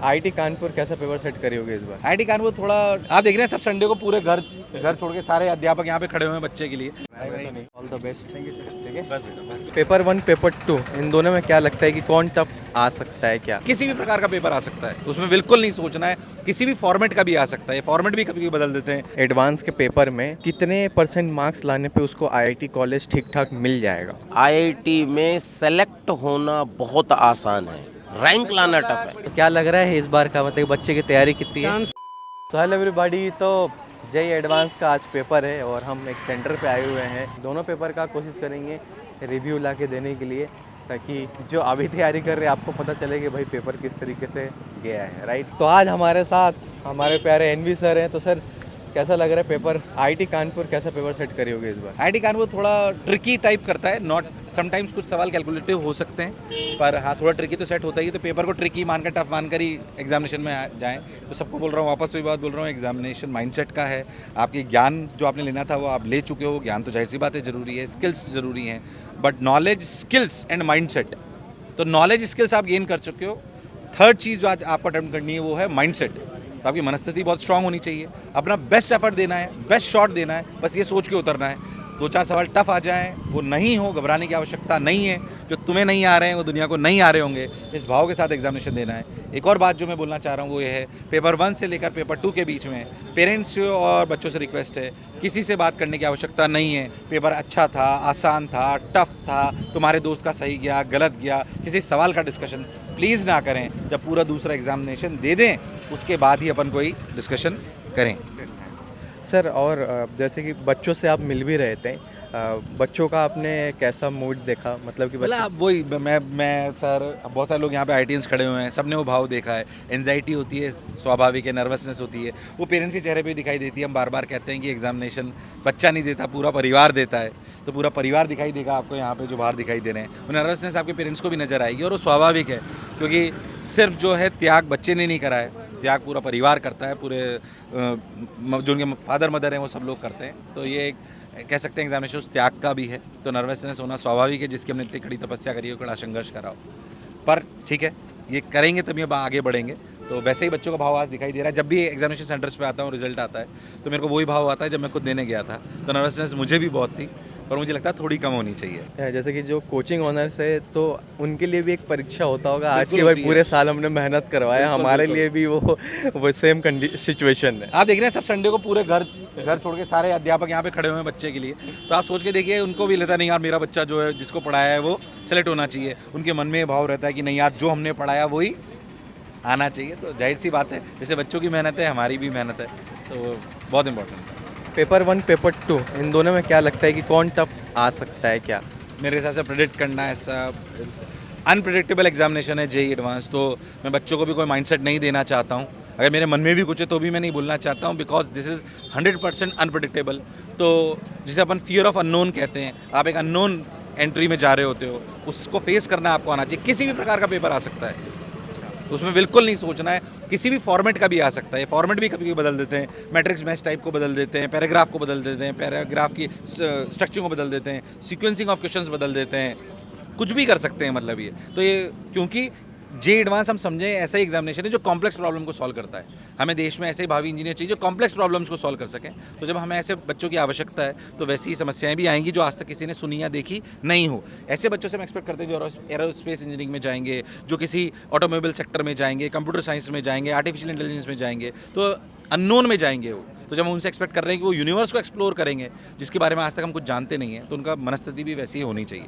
IIT Kanpur कैसा paper set करी होगी इस बार? आईआईटी कानपुर थोड़ा आप देख रहे हैं सब संडे को पूरे घर छोड़ के सारे अध्यापक यहाँ पे खड़े हुए हैं बच्चे के लिए। All the best. Thank you sir. ठीक है, बस बेटा बस। पेपर 1 पेपर 2 इन दोनों में क्या लगता है कि कौन टफ आ सकता है? क्या किसी भी प्रकार का पेपर आ सकता है, उसमें बिल्कुल नहीं सोचना है, किसी भी फॉर्मेट का भी आ सकता है, फॉर्मेट भी कभी बदल देते हैं। एडवांस के पेपर में कितने % मार्क्स लाने पे उसको आईआईटी कॉलेज ठीक ठाक मिल जाएगा? आईआईटी में सेलेक्ट होना बहुत आसान है, रैंक लाना टफ है। क्या लग रहा है इस बार का, मतलब बच्चे की तैयारी कितनी है? तो हेलो एवरीबॉडी, तो जेई एडवांस का आज पेपर है और हम एक सेंटर पे आए हुए हैं। दोनों पेपर का कोशिश करेंगे रिव्यू ला के देने के लिए, ताकि जो अभी तैयारी कर रहे हैं आपको पता चले कि भाई पेपर किस तरीके से गया है, राइट। तो आज हमारे साथ हमारे प्यारे एनवी सर हैं। तो सर कैसा लग रहा है पेपर? आईआईटी कानपुर कैसा पेपर सेट करी होगी इस बार? आईआईटी कानपुर थोड़ा ट्रिकी टाइप करता है, नॉट समटाइम्स कुछ सवाल कैलकुलेटिव हो सकते हैं, पर हाँ थोड़ा ट्रिकी तो सेट होता ही है। तो पेपर को ट्रिकी मानकर टफ मानकर ही एग्जामिनेशन में जाएं। तो सबको बोल रहा हूँ, वापस वही बात बोल रहा हूँ, एग्जामिनेशन माइंडसेट का है। आपके ज्ञान जो आपने लेना था वो आप ले चुके हो, ज्ञान तो जाहिर सी बात है ज़रूरी है, स्किल्स ज़रूरी हैं, but knowledge skills and mindset. तो नॉलेज स्किल्स आप गेन कर चुके हो। थर्ड चीज़ जो आज आपको अटेम्प्ट करनी है वो है माइंडसेट। तो आपकी मनस्थिति बहुत स्ट्रांग होनी चाहिए, अपना बेस्ट एफर्ट देना है, बेस्ट शॉट देना है, बस ये सोच के उतरना है। 2-4 सवाल टफ आ जाएं, वो नहीं हो, घबराने की आवश्यकता नहीं है। जो तुम्हें नहीं आ रहे हैं वो दुनिया को नहीं आ रहे होंगे, इस भाव के साथ एग्जामिनेशन देना है। एक और बात जो मैं बोलना चाह रहा हूँ वो ये है, पेपर 1 से लेकर पेपर 2 के बीच में पेरेंट्स और बच्चों से रिक्वेस्ट है, किसी से बात करने की आवश्यकता नहीं है। पेपर अच्छा था, आसान था, टफ था, तुम्हारे दोस्त का सही गया, गलत गया, किसी सवाल का डिस्कशन प्लीज़ ना करें। जब पूरा दूसरा एग्जामिनेशन दे दें उसके बाद ही अपन कोई डिस्कशन करें। सर और जैसे कि बच्चों से आप मिल भी रहे थे, बच्चों का आपने कैसा मूड देखा? मतलब कि मतलब वही मैं सर, बहुत सारे लोग यहाँ पे आईटीएंस खड़े हुए हैं, सब ने वो भाव देखा है। एंजाइटी होती है, स्वाभाविक है, नर्वसनेस होती है, वो पेरेंट्स के चेहरे पे दिखाई देती है। हम बार बार कहते हैं कि एग्जामिनेशन बच्चा नहीं देता, पूरा परिवार देता है। तो पूरा परिवार दिखाई देगा आपको यहाँ पे जो बाहर दिखाई दे रहे हैं। वो नर्वसनेस आपके पेरेंट्स को भी नज़र आएगी और वो स्वाभाविक है, क्योंकि सिर्फ जो है त्याग बच्चे ने नहीं करा है, त्याग पूरा परिवार करता है, पूरे जो उनके फादर मदर हैं वो सब लोग करते हैं। तो ये एक कह सकते हैं एग्जामिनेशन उस त्याग का भी है। तो नर्वसनेस होना स्वाभाविक है, जिसकी हमने इतनी कड़ी तपस्या करी हो, कड़ा संघर्ष करा हो। पर ठीक है, ये करेंगे तभी अब आगे बढ़ेंगे। तो वैसे ही बच्चों का भाव आज दिखाई दे रहा है। जब भी एग्जामिनेशन सेंटर्स पे आता हूँ, रिजल्ट आता है, तो मेरे को वही भाव आता है जब मैं खुद देने गया था। तो नर्वसनेस मुझे भी बहुत थी, पर मुझे लगता है थोड़ी कम होनी चाहिए। जैसे कि जो कोचिंग ऑनर्स है तो उनके लिए भी एक परीक्षा होता होगा आज बिल्कुल के, भाई होती पूरे साल हमने मेहनत करवाया, बिल्कुल, हमारे बिल्कुल। लिए भी वो सेम सिचुएशन है। आप देख रहे हैं सब संडे को पूरे घर छोड़ के सारे अध्यापक यहाँ पे खड़े हुए हैं बच्चे के लिए। तो आप सोच के देखिए, उनको भी लगता नहीं यार मेरा बच्चा जो है जिसको पढ़ाया है वो सेलेक्ट होना चाहिए। उनके मन में ये भाव रहता है कि नहीं यार जो हमने पढ़ाया वही आना चाहिए। तो जाहिर सी बात है, जैसे बच्चों की मेहनत है हमारी भी मेहनत है, तो बहुत इंपॉर्टेंट है। पेपर 1 पेपर 2 इन दोनों में क्या लगता है कि कौन टफ आ सकता है? क्या मेरे हिसाब से प्रेडिक्ट करना ऐसा अनप्रेडिक्टेबल एग्जामिनेशन है जेई एडवांस। तो मैं बच्चों को भी कोई माइंडसेट नहीं देना चाहता हूँ। अगर मेरे मन में भी कुछ है तो भी मैं नहीं बोलना चाहता हूँ, बिकॉज दिस इज़ 100% अनप्रेडिक्टेबल। तो जिसे अपन फियर ऑफ अननोन कहते हैं, आप एक अननोन एंट्री में जा रहे होते हो, उसको फेस करना आपको आना चाहिए। किसी भी प्रकार का पेपर आ सकता है, उसमें बिल्कुल नहीं सोचना है, किसी भी फॉर्मेट का भी आ सकता है। फॉर्मेट भी कभी कभी बदल देते हैं, मैट्रिक्स मैच टाइप को बदल देते हैं, पैराग्राफ को बदल देते हैं, पैराग्राफ की स्ट्रक्चर को बदल देते हैं, सीक्वेंसिंग ऑफ क्वेश्चंस बदल देते हैं, कुछ भी कर सकते हैं। मतलब ये तो ये क्योंकि जे एडवांस हम समझें ऐसा ही एग्जामिनेशन है जो कॉम्प्लेक्स प्रॉब्लम को सॉल्व करता है। हमें देश में ऐसे ही भावी इंजीनियर चाहिए जो कॉम्प्लेक्स प्रॉब्लम्स को सॉल्व कर सकें। तो जब हमें ऐसे बच्चों की आवश्यकता है तो वैसी ही समस्याएं भी आएंगी जो आज तक किसी ने सुनी या देखी नहीं हो। ऐसे बच्चों से हम एक्सपेक्ट करते हैं जो एरोस्पेस इंजीनियरिंग में जाएंगे, जो किसी ऑटोमोबाइल सेक्टर में जाएंगे, कंप्यूटर साइंस में जाएंगे, आर्टिफिशियल इंटेलिजेंस में जाएंगे, तो अननोन में जाएंगे वो। तो जब हम उनसे एक्सपेक्ट कर रहे हैं कि वो यूनिवर्स को एक्सप्लोर करेंगे जिसके बारे में आज तक हम कुछ जानते नहीं हैं, तो उनका मनस्थिति भी वैसी ही होनी चाहिए।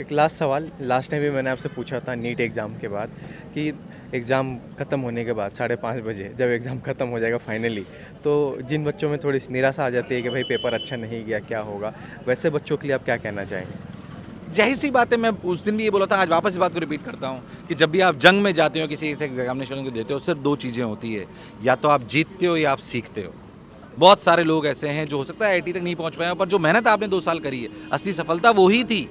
एक लास्ट सवाल, लास्ट टाइम भी मैंने आपसे पूछा था नीट एग्ज़ाम के बाद कि एग्ज़ाम ख़त्म होने के बाद 5:30 बजे जब एग्ज़ाम ख़त्म हो जाएगा फाइनली, तो जिन बच्चों में थोड़ी निराशा आ जाती है कि भाई पेपर अच्छा नहीं गया, क्या होगा, वैसे बच्चों के लिए आप क्या कहना चाहेंगे? जाहिर सी बात है, मैं उस दिन भी ये बोला था, आज वापस इस बात को रिपीट करता हूँ कि जब भी आप जंग में जाते हो, किसी एग्जामिनेशन को देते हो, सिर्फ 2 चीज़ें होती है, या तो आप जीतते हो या आप सीखते हो। बहुत सारे लोग ऐसे हैं जो हो सकता है आईटी तक नहीं पहुँच पाए, पर जो मेहनत आपने 2 साल करी है, असली सफलता वही थी।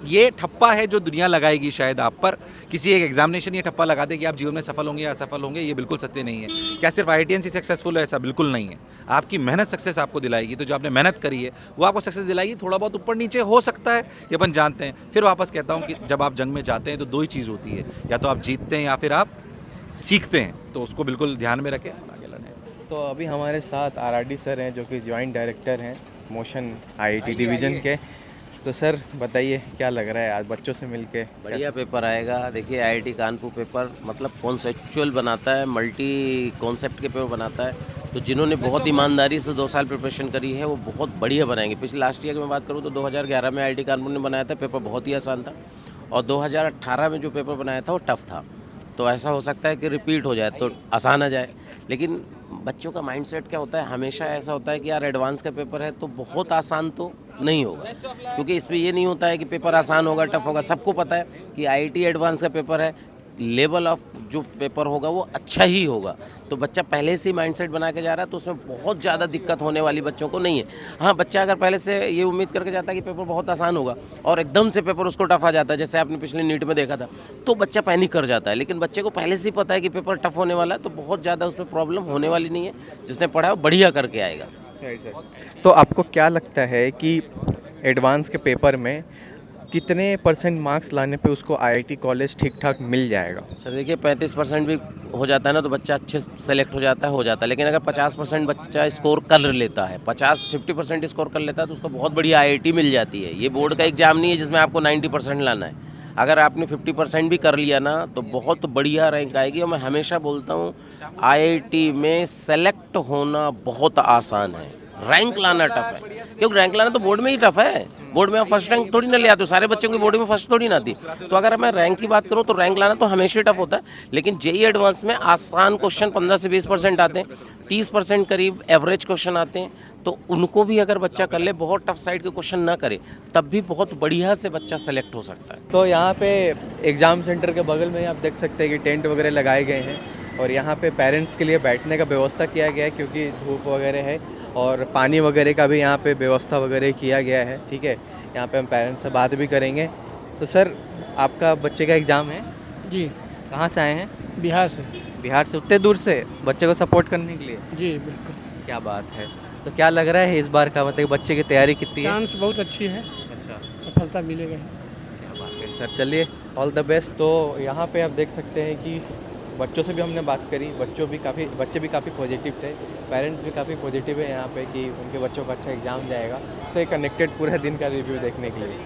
ये ठप्पा है जो दुनिया लगाएगी शायद आप पर, किसी एक एग्जामिनेशन ये ठप्पा लगा दे कि आप जीवन में सफल होंगे या असफल होंगे, ये बिल्कुल सत्य नहीं है। क्या सिर्फ आईआईटीएन ही सक्सेसफुल है? ऐसा बिल्कुल नहीं है। आपकी मेहनत सक्सेस आपको दिलाएगी। तो जो आपने मेहनत करी है वो आपको सक्सेस दिलाएगी। थोड़ा बहुत ऊपर नीचे हो सकता है, ये अपन जानते हैं। फिर वापस कहता हूँ कि जब आप जंग में जाते हैं तो 2 ही चीज़ होती है, या तो आप जीतते हैं या फिर आप सीखते हैं, तो उसको बिल्कुल ध्यान में रखें, आगे लड़ें। तो अभी हमारे साथ आरआरडी सर हैं जो कि जॉइंट डायरेक्टर हैं मोशन आईआईटी डिवीज़न के। तो सर बताइए क्या लग रहा है आज बच्चों से मिलके? बढ़िया पेपर आएगा। देखिए आईआईटी कानपुर पेपर मतलब कॉन्सेप्चुअल बनाता है, मल्टी कॉन्सेप्ट के पेपर बनाता है। तो जिन्होंने बहुत ईमानदारी से 2 साल प्रिपरेशन करी है वो बहुत बढ़िया बनाएंगे। पिछले लास्ट ईयर की मैं बात करूँ तो 2011 में आईआईटी कानपुर ने बनाया था, पेपर बहुत ही आसान था। और 2018 में जो पेपर बनाया था वो टफ था। तो ऐसा हो सकता है कि रिपीट हो जाए तो आसान आ जाए। लेकिन बच्चों का माइंडसेट क्या होता है, हमेशा ऐसा होता है कि यार एडवांस का पेपर है तो बहुत आसान तो नहीं होगा, क्योंकि इसमें ये नहीं होता है कि पेपर आसान होगा टफ होगा। सबको पता है कि आईआईटी एडवांस का पेपर है, लेवल ऑफ जो पेपर होगा वो अच्छा ही होगा। तो बच्चा पहले से ही माइंडसेट बना के जा रहा है तो उसमें बहुत ज़्यादा दिक्कत होने वाली बच्चों को नहीं है। हाँ, बच्चा अगर पहले से ये उम्मीद करके जाता है कि पेपर बहुत आसान होगा और एकदम से पेपर उसको टफ आ जाता है, जैसे आपने पिछले नीट में देखा था, तो बच्चा पैनिक कर जाता है। लेकिन बच्चे को पहले से ही पता है कि पेपर टफ होने वाला है तो बहुत ज़्यादा उसमें प्रॉब्लम होने वाली नहीं है। जिसने पढ़ा है वो बढ़िया करके आएगा। तो आपको क्या लगता है कि एडवांस के पेपर में कितने % मार्क्स लाने पे उसको आईआईटी कॉलेज ठीक ठाक मिल जाएगा? सर देखिए 35% भी हो जाता है ना तो बच्चा अच्छे सेलेक्ट हो जाता है। लेकिन अगर 50% बच्चा स्कोर कर लेता है, 50% स्कोर कर लेता है तो उसको बहुत बढ़िया आईआईटी मिल जाती है। ये बोर्ड का एग्जाम नहीं है जिसमें आपको 90% लाना है। अगर आपने 50% भी कर लिया ना तो बहुत बढ़िया रैंक आएगी। और मैं हमेशा बोलता हूँ आईआईटी में सेलेक्ट होना बहुत आसान है, रैंक लाना टफ है। क्योंकि रैंक लाना तो बोर्ड में ही टफ है। बोर्ड में आप फर्स्ट रैंक थोड़ी ना ले आते हो, सारे बच्चों की बोर्ड में फर्स्ट थोड़ी ना आती। तो अगर मैं रैंक की बात करूं तो रैंक लाना तो हमेशा टफ होता है। लेकिन जेईई एडवांस में आसान क्वेश्चन 15 से 20% आते हैं, 30% करीब एवरेज क्वेश्चन आते हैं। तो उनको भी अगर बच्चा कर ले, बहुत टफ साइड के क्वेश्चन ना करे, तब भी बहुत बढ़िया से बच्चा सेलेक्ट हो सकता है। तो यहाँ पे एग्ज़ाम सेंटर के बगल में ही आप देख सकते हैं कि टेंट वगैरह लगाए गए हैं और यहाँ पे पेरेंट्स के लिए बैठने का व्यवस्था किया गया है, क्योंकि धूप वगैरह है और पानी वगैरह का भी यहाँ पे व्यवस्था वगैरह किया गया है। ठीक है, यहाँ पे हम पेरेंट्स से बात भी करेंगे। तो सर आपका बच्चे का एग्ज़ाम है जी। कहाँ से आए हैं? बिहार से। बिहार से? उतने दूर से बच्चे को सपोर्ट करने के लिए? जी बिल्कुल। क्या बात है। तो क्या लग रहा है इस बार का, मतलब बच्चे की तैयारी कितनी है? चांस बहुत अच्छी है, अच्छा, सफलता मिलेगा। क्या बात है सर, चलिए ऑल द बेस्ट। तो यहाँ पे आप देख सकते हैं कि बच्चों से भी हमने बात करी, बच्चे भी काफ़ी पॉजिटिव थे, पेरेंट्स भी काफ़ी पॉजिटिव है यहाँ पे कि उनके बच्चों का अच्छा एग्ज़ाम जाएगा। से कनेक्टेड पूरे दिन का रिव्यू देखने के लिए।